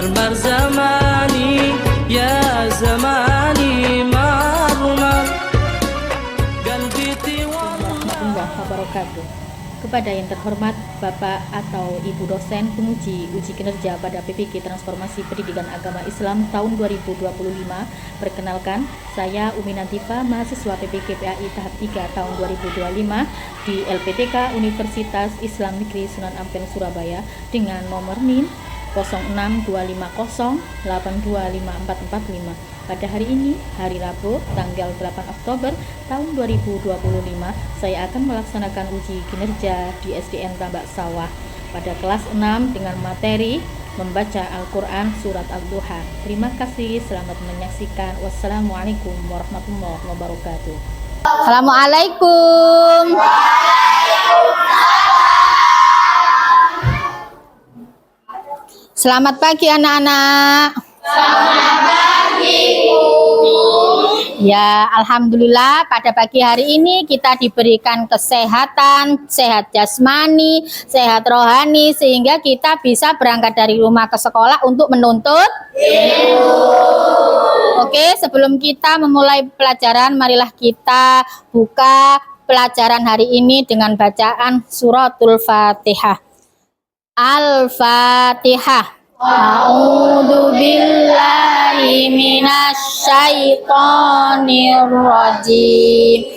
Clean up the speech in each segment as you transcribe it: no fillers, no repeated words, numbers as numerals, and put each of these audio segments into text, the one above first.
مرمر زماني يا زماني مرمر قلبي warahmatullahi wabarakatuh. Kepada yang terhormat Bapak atau Ibu dosen penguji uji kinerja pada PPG Transformasi Pendidikan Agama Islam tahun 2025, perkenalkan, saya Umi Nantifa, mahasiswa PPG PAI tahap 3 tahun 2025 di LPTK Universitas Islam Negeri Sunan Ampel Surabaya dengan nomor NIM 06250825445. Pada hari ini, hari Rabu, tanggal 8 Oktober tahun 2025, saya akan melaksanakan uji kinerja di SDN Tambak Sawah pada kelas 6 dengan materi membaca Al-Quran Surat Al-Duha. Terima kasih, selamat menyaksikan. Wassalamualaikum warahmatullahi wabarakatuh. Assalamualaikum. Selamat pagi anak-anak. Selamat pagi, Bu. Ya, alhamdulillah pada pagi hari ini kita diberikan kesehatan, sehat jasmani, sehat rohani, sehingga kita bisa berangkat dari rumah ke sekolah untuk menuntut ilmu. Oke, sebelum kita memulai pelajaran, marilah kita buka pelajaran hari ini dengan bacaan suratul Fatihah. Al-Fatihah. A'udzu billahi minasyaitonir rajim.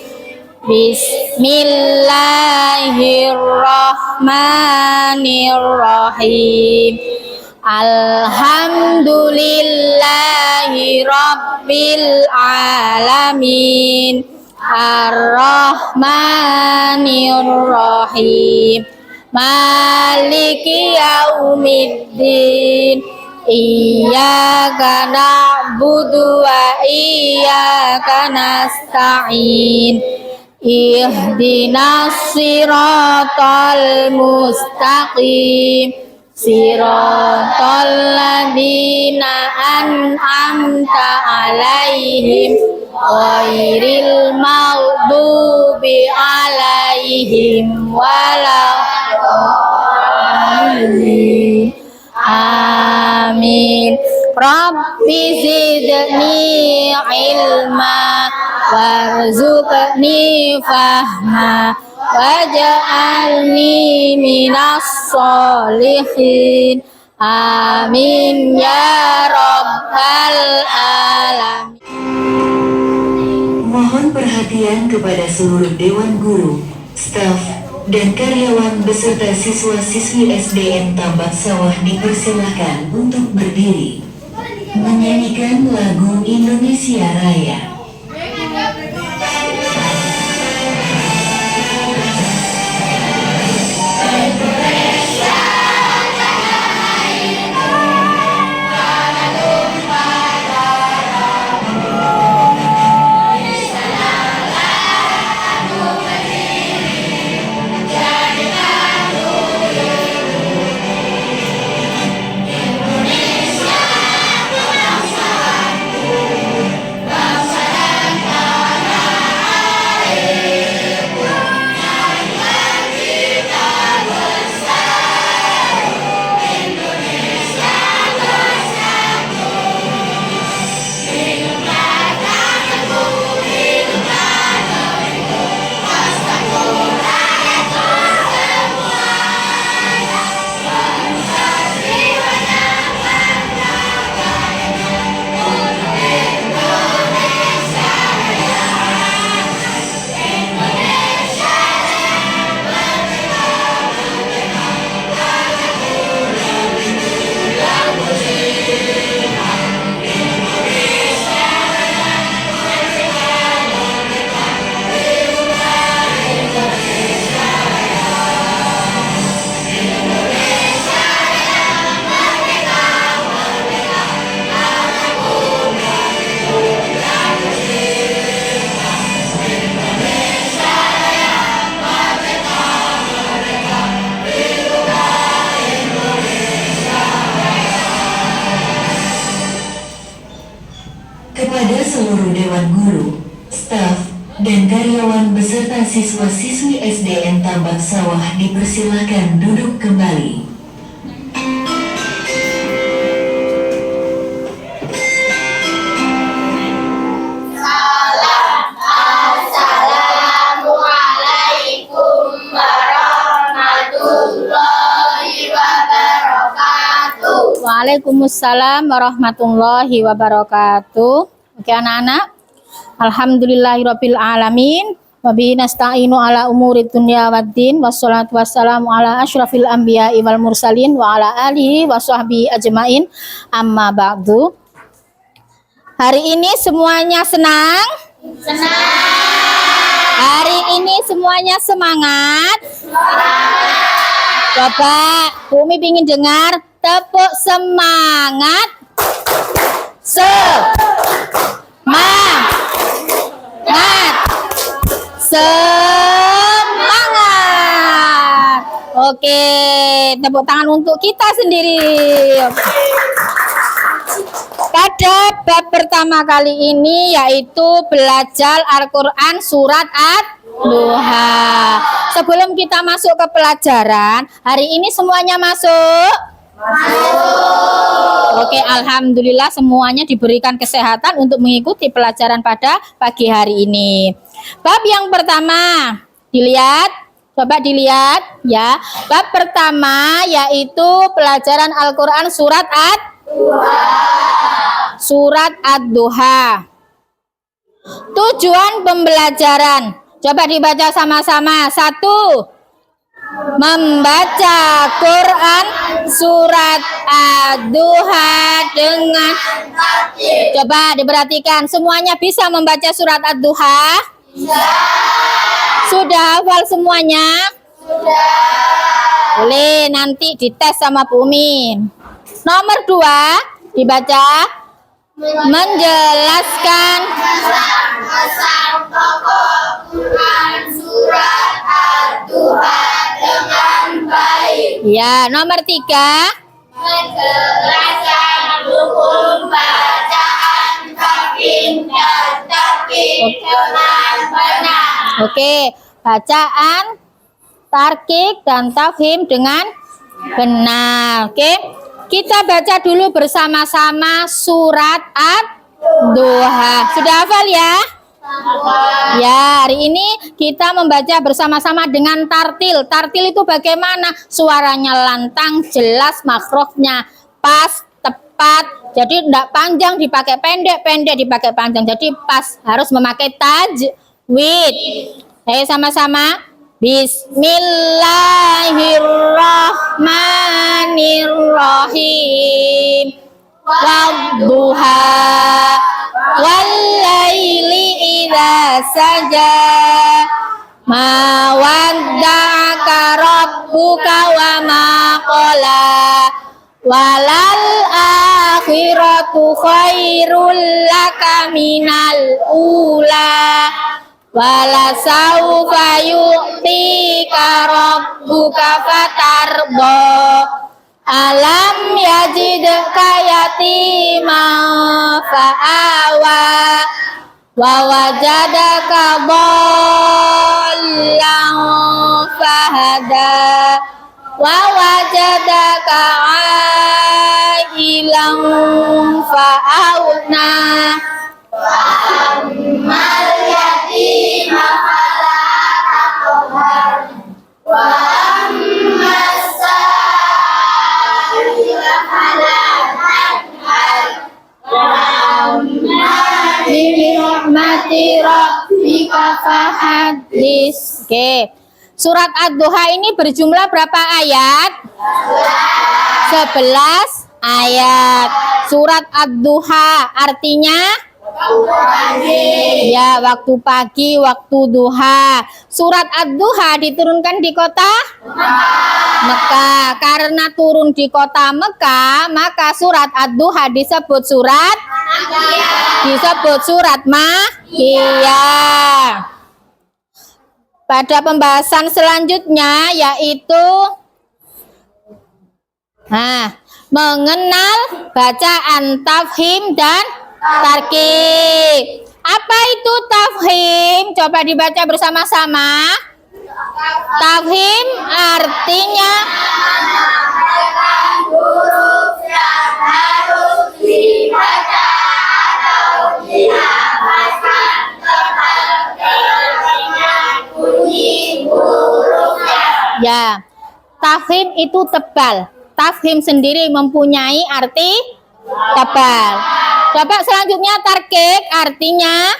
Bismillahirrahmanirrahim. Alhamdulillahi rabbil alamin. Ar-Rahmanir-Rahim. Maliki yaumiddin. Iyyaka na'budu wa iyyaka nasta'in. Ihdinas siratal mustaqim. Siratal ladzina an'amta 'alaihim ghairil maghdubi 'alaihim waladdallin. Amin. Rabbi zidni ilma warzuqni fahma waj'alni minas sholihin. Amin ya rabbal alamin. Mohon perhatian kepada seluruh Dewan Guru, staf, dan karyawan beserta siswa-siswi SDN Tambak Sawah dipersilakan untuk berdiri menyanyikan lagu Indonesia Raya. Kepada seluruh Dewan Guru, staf, dan karyawan beserta siswa-siswi SDN Tambak Sawah dipersilakan duduk kembali. Waalaikumsalam warahmatullahi wabarakatuh. Oke anak-anak, alhamdulillahirabbil alamin. Wa bihi nasta'inu ala umuri dunya waddin. Wassalatu wassalamu ala asyrafil anbiya'i wal mursalin wa ala alihi wa sahbihi ajmain. Amma ba'du. Hari ini semuanya senang? Hari ini semuanya semangat? Coba Bumi ingin dengar tepuk semangat. Semangat. Oke, tepuk tangan untuk kita sendiri. Pada bab pertama kali ini yaitu belajar Al-Quran surat Ad-Duha. Sebelum kita masuk ke pelajaran, hari ini semuanya masuk? Oke, alhamdulillah semuanya diberikan kesehatan untuk mengikuti pelajaran pada pagi hari ini. Bab yang pertama, coba dilihat ya. Bab pertama yaitu pelajaran Al-Quran surat Ad-Duha. Tujuan pembelajaran. Coba dibaca sama-sama. 1. Membaca Quran surat Ad-Duha dengan coba diperhatikan, semuanya bisa membaca surat Ad-Duha? Sudah hafal semuanya? Boleh nanti dites sama Bu Min. Nomor 2 dibaca menjelaskan pesan pokok Quran surat Ad-Duha dengan baik. Ya, nomor 3 menjelaskan hukum bacaan tarkim dan tarkik dengan benar. Oke, bacaan tarkik dan tafhim dengan benar. Oke, kita baca dulu bersama-sama surat Ad-Duha. Sudah hafal ya? Ya, hari ini kita membaca bersama-sama dengan tartil. Tartil itu bagaimana? Suaranya lantang, jelas, makhrajnya pas, tepat. Jadi tidak panjang dipakai pendek, pendek dipakai panjang. Jadi pas, harus memakai tajwid. Ayo sama-sama. Bismillahirrahmanirrahim. Wadduha wallaili idza saja. Ma wadda'aka rabbuka wa ma qala. Walal akhiratu khairul laka minal ula. Wala saufa yu'tika rabbuka fatarda. Alam yajidka yatiman fa'awa. Wa wajadaka dhallan fahada. Wa wajadaka ailan fa'auna. Wa'ammal yatima fala taqhar. Wa'ammas sa'ila fala tanhar. Wa'amma bi rahmati rabbika fahaddits. Oke. Surat Ad-Duha ini berjumlah berapa ayat? 11 ayat. Surat Ad-Duha artinya ya, waktu pagi, waktu duha. Surat Ad-Duha diturunkan di kota Mekah. Karena turun di kota Mekah, maka surat Ad-Duha disebut surat Makkiyah. Pada pembahasan selanjutnya yaitu mengenal bacaan tafhim dan tarkik. Apa itu tafhim? Coba dibaca bersama-sama. Tafhim artinya huruf yang harus dibaca atau dihafalkan dengan bunyi hurufnya. Ya, tafhim itu tebal. Tafhim sendiri mempunyai arti tebal. Coba selanjutnya tarkik artinya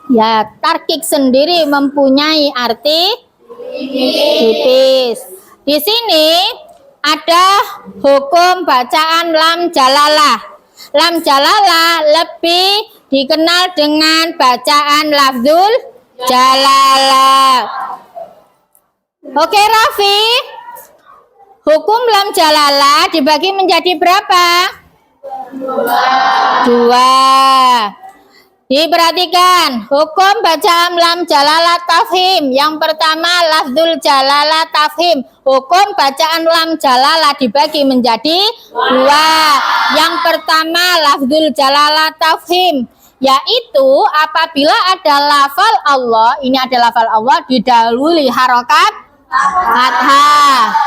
ya, tarkik sendiri mempunyai arti tipis. Di sini ada hukum bacaan lam jalalah. Lam jalalah lebih dikenal dengan bacaan lafzul jalalah. Oke Raffi, hukum lam jalalah dibagi menjadi berapa? Dua. Diperhatikan hukum bacaan lam jalalah tafhim. Yang pertama lafzul jalalah tafhim. Hukum bacaan lam jalalah dibagi menjadi dua. Yang pertama lafzul jalalah tafhim, yaitu apabila ada lafal Allah, ini ada lafal Allah didahului harokat fathah.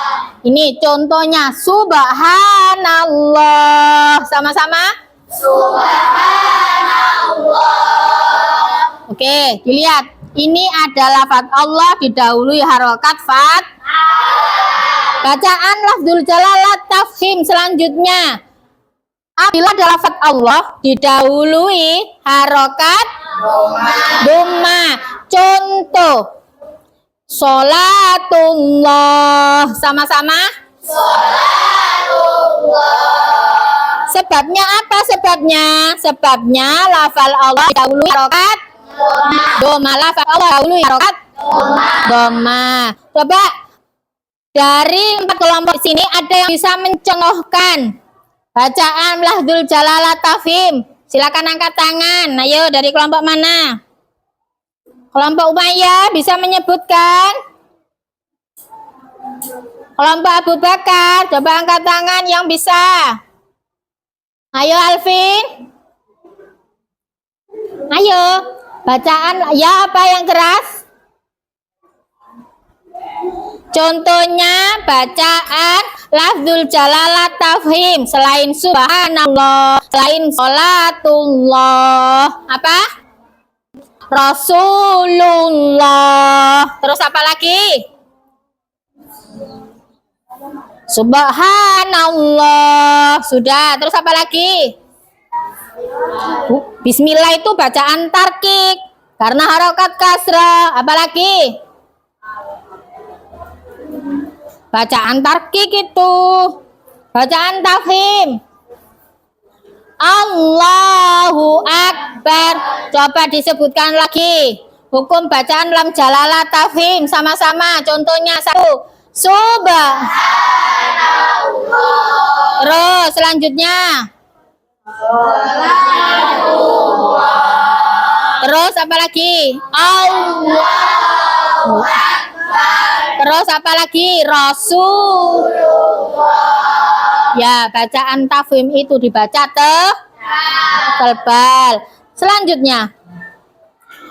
Ini contohnya subhanallah. Sama-sama Oke, dilihat. Ini ada lafaz Allah didahului harokat fathah. Bacaan lafzul jalalah tafhim selanjutnya. Apabila ada lafaz Allah didahului harokat dhamma. Contoh sholatullah. Sama-sama sebabnya apa? Sebabnya lafal Allah dahului harokat dhamma. Lafal Allah dahului harokat dhamma. Coba dari 4 kelompok sini ada yang bisa mencontohkan bacaan lafzul jalalah tafhim? Silakan angkat tangan. Ayo, dari kelompok mana? Kelompok Umayyah bisa menyebutkan? Kelompok Abu Bakar, coba angkat tangan yang bisa. Ayo Alvin. Ayo, bacaan ya apa yang keras? Contohnya bacaan lafzul jalalah tafhim selain subhanallah, selain sholatullah, apa? Rasulullah. Terus apa lagi? Subhanallah. Sudah. Terus apa lagi? Bismillah itu bacaan tarkik karena harokat kasrah. Apa lagi? Bacaan tarkik itu. Bacaan tafhim. Allahu Akbar. Coba disebutkan lagi. Hukum bacaan lam jalalah tafhim sama-sama. Contohnya satu. Subhanallah. Terus selanjutnya. Terus apa lagi? Allahu Akbar. Terus apa lagi? Rasulullah. Ya, bacaan tafhim itu dibaca tebal. Selanjutnya,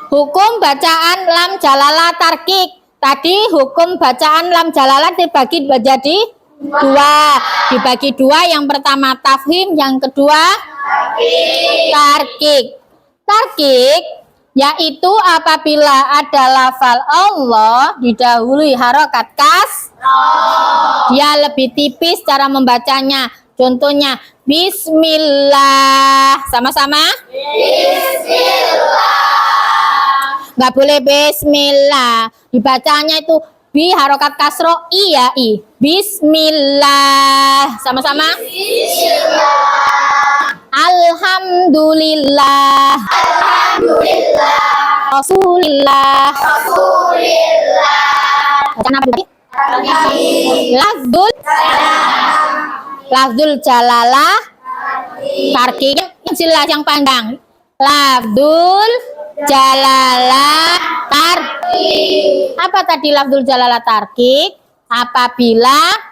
hukum bacaan lam jalalah tarkik. Tadi hukum bacaan lam jalalah dibagi menjadi dua. Dibagi dua, yang pertama tafhim, yang kedua tarkik. Tarkik yaitu apabila ada lafal Allah didahului harokat dia lebih tipis cara membacanya. Contohnya bismillah. Sama-sama bismillah. Nggak boleh bismillah, dibacanya itu bi harokat kasro i ya i. Bismillah. Sama-sama bismillah. Alhamdulillah. Alhamdulillah. Rasulillah. Rasulillah. Bacaan apa tadi? Lafzul jalalah tarkik yang jelas, yang panjang. Lafzul jalalah tarkik. Apa tadi lafzul jalalah tarkik? Apabila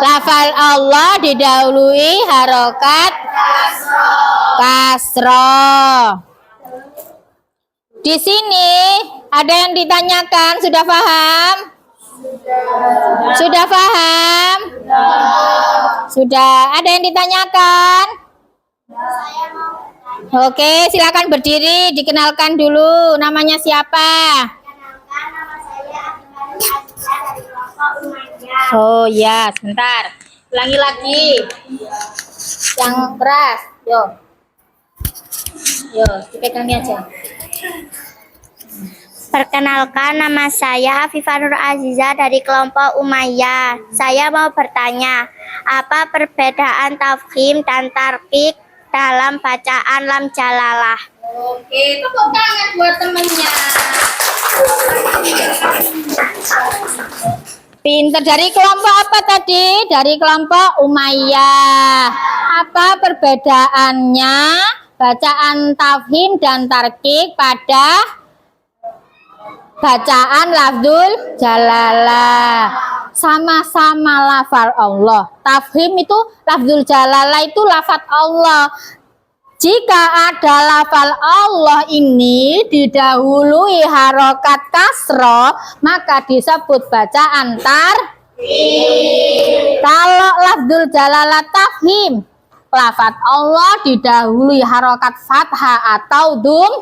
lafal Allah didahului harokat kasroh. Di sini ada yang ditanyakan, sudah paham? Sudah paham? Sudah. Ada yang ditanyakan? Oke, silakan berdiri, dikenalkan dulu. Namanya siapa? Oh ya, sebentar. Ulangi lagi. Yang keras. Yo. Yo, dipegang ini aja. Perkenalkan, nama saya Afifah Nur Aziza dari kelompok Umayyah. Saya mau bertanya, apa perbedaan tafkhim dan tarqiq dalam bacaan lam jalalah? Oke, tepuk tangan buat temennya. Pinter. Dari kelompok apa tadi? Dari kelompok Umayyah. Apa perbedaannya bacaan tafhim dan tarqiq pada bacaan lafzul jalalah? Sama-sama lafal Allah. Tafhim itu lafzul jalalah itu lafaz Allah. Jika ada lafal Allah ini didahului harokat kasroh, maka disebut bacaan tarqiq. Kalau lafzul jalalah tafhim, lafaz Allah didahului harokat fathah atau dum.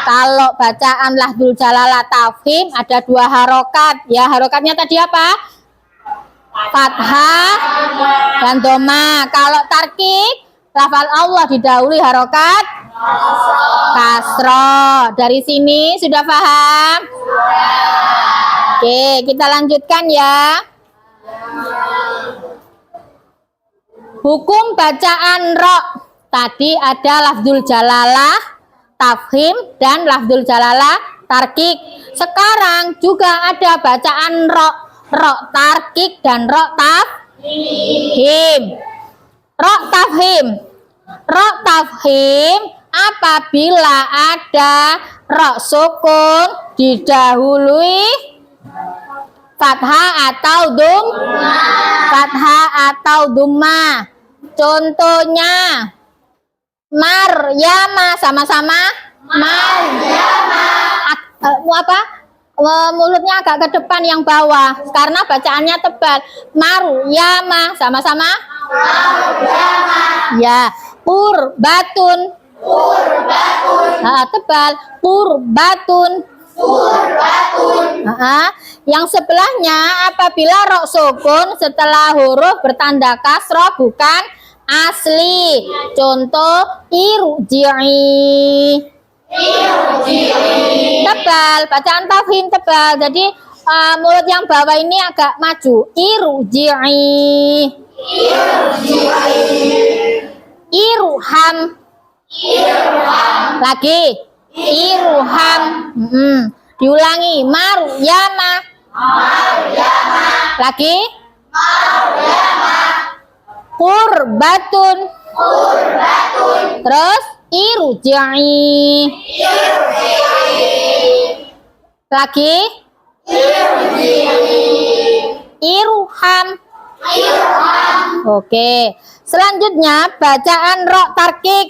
Kalau bacaan lafzul jalalah tafhim ada dua harokat. Ya, harokatnya tadi apa? Fathah dan doma. Kalau tarqiq, lafal Allah didahului harokat kasroh. Dari sini sudah paham? Oke, kita lanjutkan ya. Hukum bacaan ro. Tadi ada lafzul jalalah tafhim dan lafzul jalalah tarqiq. Sekarang juga ada bacaan ro tarqiq dan ro tafhim. Ro tafhim apabila ada ro sukun didahului fathah atau dum. Fathah atau duma. Contohnya Maryama, sama-sama Maryama. Apa? Mulutnya agak ke depan yang bawah karena bacaannya tebal. Maryama, sama-sama Maryama. Ya, purbatun. Tebal. Purbatun. Yang sebelahnya apabila ro sukun setelah huruf bertanda kasroh bukan asli. Contoh irji'i. Tebal, bacaan tafhim tebal. Jadi mulut yang bawah ini agak maju. Irji'i. Irham. Lagi. Irham. Diulangi. Maryama. Lagi. Qurbatun. Terus irji'i. Lagi. Irham. Oke. Selanjutnya bacaan ro tarqiq.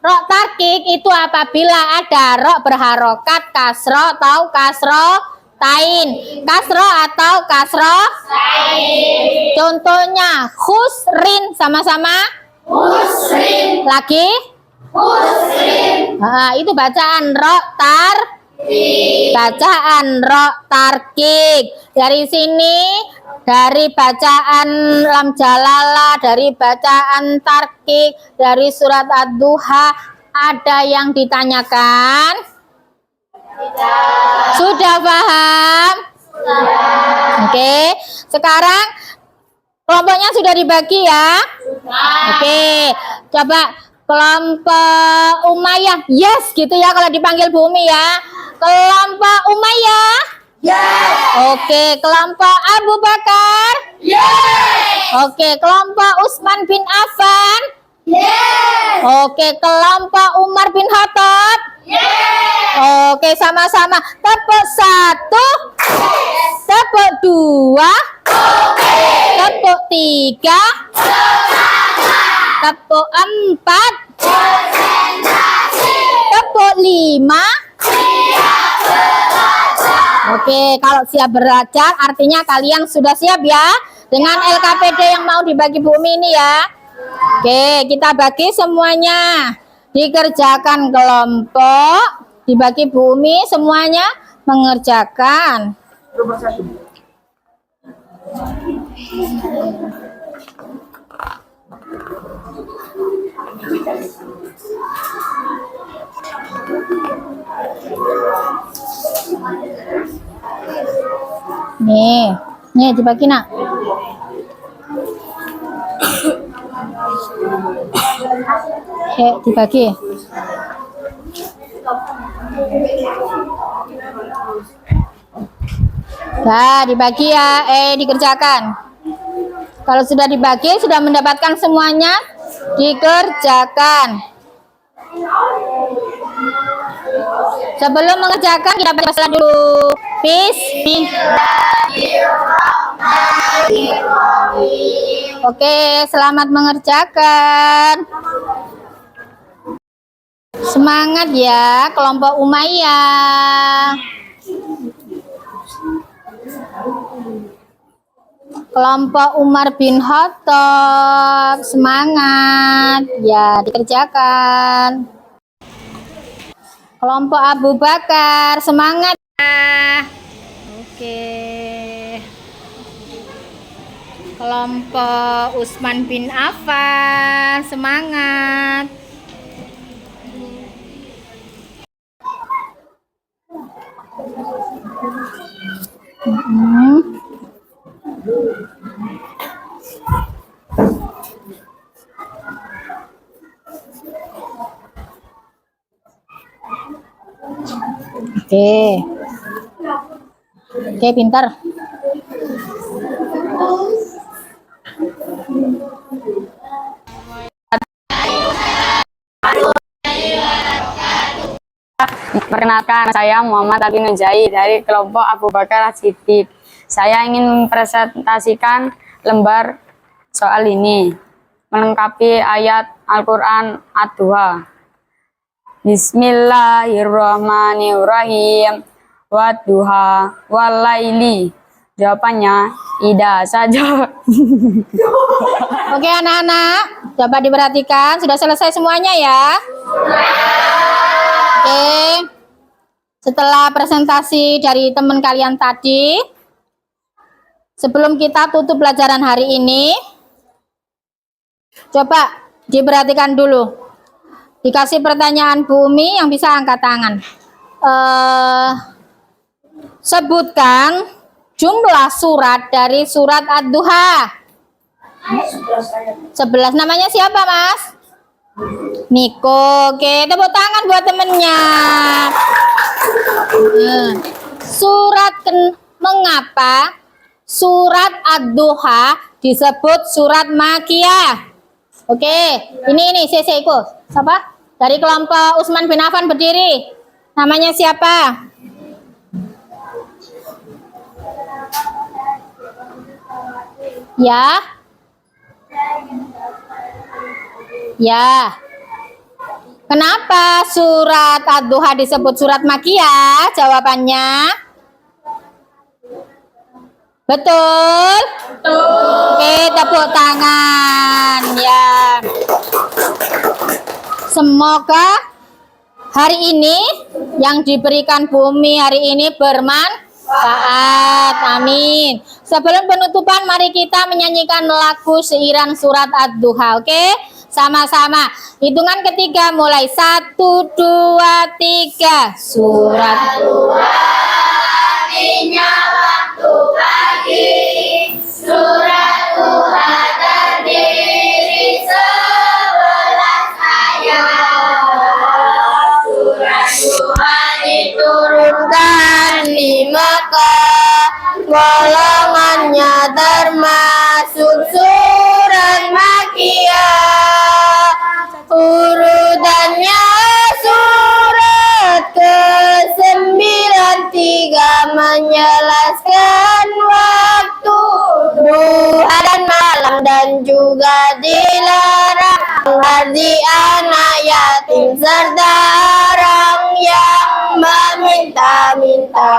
Ro tarqiq itu apabila ada ro berharokat kasro atau kasro tain. Kasro atau kasro tain. Contohnya khusrin, sama-sama khusrin. Lagi khusrin. Itu bacaan ro bacaan ro tarqiq. Dari sini, dari bacaan lam jalalah, dari bacaan tarqiq, dari surat ad-duha, ada yang ditanyakan? Sudah paham? Oke, sekarang kelompoknya sudah dibagi ya? Oke, coba kelompok Umayyah, yes gitu ya kalau dipanggil Bumi ya. Kelompok Umayyah, yes. Oke, kelompok Abu Bakar, yes. Oke, kelompok Utsman bin Affan, yes. Oke, kelompok Umar bin Khattab, yes. Oke, sama-sama. Tepuk satu, yes. Tepuk dua, okay. Tepuk tiga, tepuk empat, tepuk lima. Oke, kalau siap belajar artinya kalian sudah siap ya dengan LKPD yang mau dibagi Bumi ini ya. Oke, kita bagi semuanya. Dikerjakan kelompok, dibagi Bu Umi, semuanya mengerjakan. Nih dibagi nak. Dibagi. Nah, dibagi ya, dikerjakan. Kalau sudah dibagi, sudah mendapatkan semuanya, dikerjakan. Sebelum mengerjakan, kita baca salat dulu. Bismillahirrahmanirrahim. Oke, selamat mengerjakan. Semangat ya, kelompok Umayyah. Kelompok Umar bin Khattab, semangat ya, dikerjakan. Kelompok Abu Bakar, semangat ya. Oke. Kelompok Utsman bin Affan, semangat. Oke, pintar. Perkenalkan, saya Muhammad Ali Nujai dari kelompok Abu Bakar As-Siddiq. Saya ingin mempresentasikan lembar soal ini, melengkapi ayat Al-Quran Ad-Duha. Bismillahirrahmanirrahim. Wadduha walaili. Jawabannya ida saja. Oke anak-anak, dapat diperhatikan, sudah selesai semuanya ya. Oke, setelah presentasi dari teman kalian tadi, sebelum kita tutup pelajaran hari ini, coba diperhatikan dulu. Dikasih pertanyaan Bu Umi yang bisa angkat tangan. Sebutkan jumlah surat dari surat Ad-Duha. 11. Namanya siapa, Mas? Niko. Oke, tepuk tangan buat temennya. Mengapa surat Ad-Duha disebut surat Makiyah? Oke, ini Seko. Siapa? Dari kelompok Utsman bin Affan berdiri. Namanya siapa? Ya. Ya. Kenapa surat Ad-Duha disebut surat Makiyah? Jawabannya betul? Betul. Oke, tepuk tangan ya. Semoga hari ini yang diberikan bumi hari ini bermanfaat. Amin. Sebelum penutupan, mari kita menyanyikan lagu seiran surat Ad-Duha. Oke, sama-sama. Hitungan ketiga mulai 1, 2, 3. Surat Ad-Duha artinya waktu pagi. Surat Ad-Duha terdiri 11 ayat. Surat Ad-Duha diturunkan di Mekah. Golongannya termasuk surat Makiyah. Urutannya surat ke-93 menjelaskan waktu duha dan malam, dan juga dilarang menghardi anak yatim serta orang yang meminta-minta.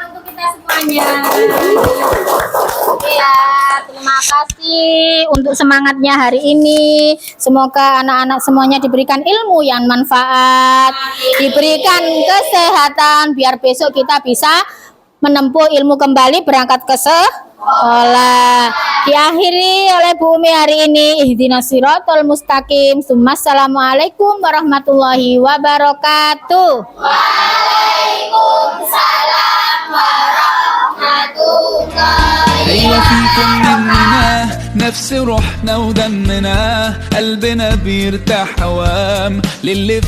Untuk kita semuanya. Ya, Terima kasih untuk semangatnya hari ini. Semoga anak-anak semuanya diberikan ilmu yang manfaat, diberikan kesehatan, biar besok kita bisa menempuh ilmu kembali berangkat ke sekolah. Diakhiri oleh Bu Umi hari ini. Ihdinas siratal mustaqim. Assalamualaikum warahmatullahi wabarakatuh. أيوة فيكم مننا نفس روحنا ودمنا قلبنا بيرتاح هوام للي